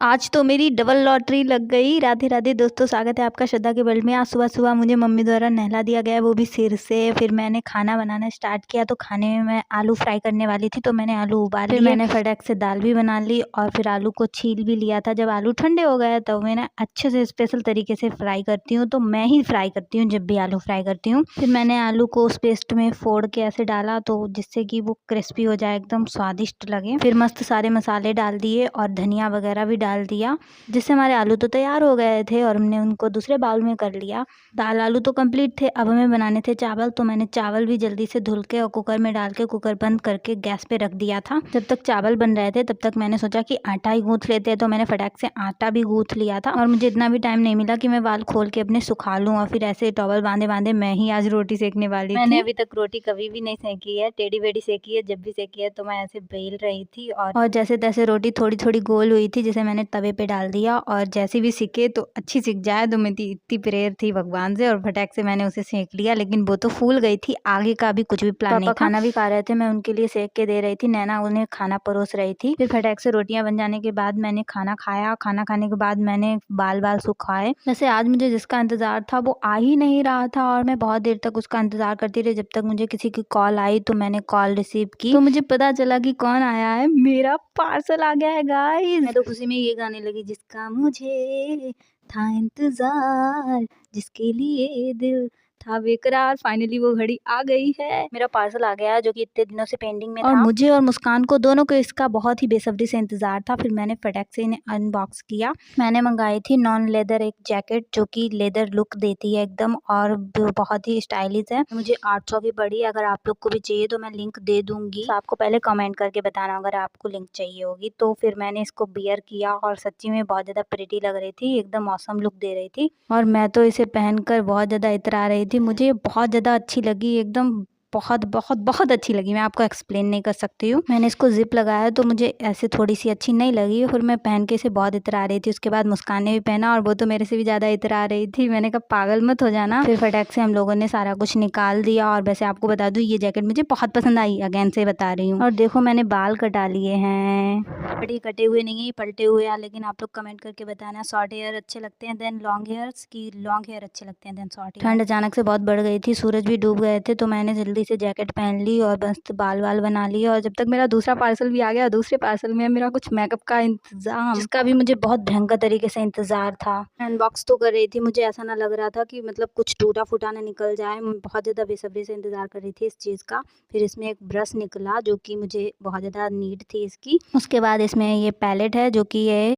आज तो मेरी डबल लॉटरी लग गई। राधे राधे दोस्तों, स्वागत है आपका श्रद्धा के वर्ल्ड में। आज सुबह सुबह मुझे मम्मी द्वारा नहला दिया गया, वो भी सिर से। फिर मैंने खाना बनाना स्टार्ट किया। तो खाने में मैं आलू फ्राई करने वाली थी, तो मैंने आलू उबाल लिए। मैंने फटाक से दाल भी बना ली और फिर आलू को छील भी लिया था। जब आलू ठंडे हो गए तो मैंने अच्छे से स्पेशल तरीके से फ्राई करती हूँ, तो मैं ही फ्राई करती हूँ जब भी आलू फ्राई करती हूँ। फिर मैंने आलू को उस पेस्ट में फोड़ के ऐसे डाला, तो जिससे कि वो क्रिस्पी हो जाए, एकदम स्वादिष्ट लगे। फिर मस्त सारे मसाले डाल दिए और धनिया वगैरह भी डाल दिया, जिससे हमारे आलू तो तैयार हो गए थे और हमने उनको दूसरे बाउल में कर लिया। दाल आलू तो कंप्लीट थे। अब हमें बनाने थे चावल, तो मैंने चावल भी जल्दी से धुल के और कुकर में डाल के कुकर बंद करके गैस पे रख दिया था। जब तक चावल बन रहे थे तब तक मैंने सोचा कि आटा ही गूंथ लेते हैं, तो मैंने फटाक से आटा भी गूंथ लिया था। और मुझे इतना भी टाइम नहीं मिला कि मैं बाल खोल के अपने सुखा लूँ, और फिर ऐसे टॉवल बांधे बांधे मैं ही आज रोटी सेकने वाली थी। मैंने अभी तक रोटी कभी भी नहीं सेकी है, टेढ़ी बेढ़ी सेकी है। जब भी सेकी है तो मैं ऐसे बेल रही थी और जैसे तैसे रोटी थोड़ी थोड़ी गोल हुई थी, जिसे मैंने तवे पे डाल दिया। और जैसे भी सीखे तो अच्छी सीख जाए, तो मेरी इतनी प्रेयर थी भगवान से, और फटाक से मैंने उसे सेक लिया। लेकिन वो तो फूल गई थी, आगे का भी कुछ भी प्लान नहीं था। खाना भी खा रहे थे, मैं उनके लिए सेक के दे रही थी। नैना उन्हें खाना परोस रही थी। फिर फटाक से रोटियां बन जाने के बाद मैंने खाना खाया। खाना खाने के बाद मैंने बाल सुखाए। वैसे आज मुझे जिसका इंतजार था वो आ ही नहीं रहा था, और मैं बहुत देर तक उसका इंतजार करती रही, जब तक मुझे किसी की कॉल आई। तो मैंने कॉल रिसीव की, तो मुझे पता चला कि कौन आया है। मेरा पार्सल आ गया है गाइस। मैं तो खुशी में ये गाने लगी, जिसका मुझे था इंतजार, जिसके लिए दिल था बेकरार, फाइनली वो घड़ी आ गई है। मेरा पार्सल आ गया है, जो कि इतने दिनों से पेंडिंग में था, और मुझे और मुस्कान को दोनों को इसका बहुत ही बेसब्री से इंतजार था। फिर मैंने फटाक से इन्हें अनबॉक्स किया। मैंने मंगाई थी नॉन लेदर एक जैकेट, जो कि लेदर लुक देती है एकदम, और बहुत ही स्टाइलिश है। मुझे 800 की पड़ी। अगर आप लोग को भी चाहिए तो मैं लिंक दे दूंगी, तो आपको पहले कमेंट करके बताना अगर आपको लिंक चाहिए होगी। तो फिर मैंने इसको बियर किया, और सच्ची में बहुत ज्यादा प्रिटी लग रही थी, एकदम ऑसम लुक दे रही थी। और मैं तो इसे पहनकर बहुत ज्यादा इतरा रही थी। मुझे बहुत ज्यादा अच्छी लगी, एकदम बहुत बहुत बहुत अच्छी लगी। मैं आपको एक्सप्लेन नहीं कर सकती हूँ। मैंने इसको जिप लगाया तो मुझे ऐसे थोड़ी सी अच्छी नहीं लगी, फिर मैं पहन के इसे बहुत इतरा रही थी। उसके बाद मुस्कान ने भी पहना, और वो तो मेरे से भी ज्यादा इतरा रही थी। मैंने कहा पागल मत हो जाना। फिर फटाक से हम लोगों ने सारा कुछ निकाल दिया। और वैसे आपको बता दूं, ये जैकेट मुझे बहुत पसंद आई, अगेन से बता रही हूँ। और देखो मैंने बाल कटा लिए हैं, बट ये कटे हुए नहीं है, ये पलटे हुए हैं। लेकिन आप लोग कमेंट करके बताना, शॉर्ट हेयर अच्छे लगते हैं देन लॉन्ग हेयर्स, की लॉन्ग हेयर अच्छे लगते हैं देन शॉर्ट हेयर। ठंड अचानक से बहुत बढ़ गई थी, सूरज भी डूब गए थे, तो मैंने जल्दी से जैकेट पहन ली और बस बाल बना लिए। और जब तक मेरा दूसरा पार्सल भी आ गया, दूसरे पार्सल में मेरा कुछ मेकअप का इंतजाम, जिसका भी मुझे बहुत भयंकर तरीके से इंतजार था। अनबॉक्स तो कर रही थी, मुझे ऐसा ना लग रहा था कि मतलब कुछ टूटा फूटा ना निकल जाए। मैं बहुत ज़्यादा बेसब्री से इंतजार कर रही थी इस चीज़ का। फिर इसमें एक ब्रश निकला, जो कि मुझे बहुत ज़्यादा नीड थी इसकी। उसके बाद इसमें ये पैलेट है, जो कि ये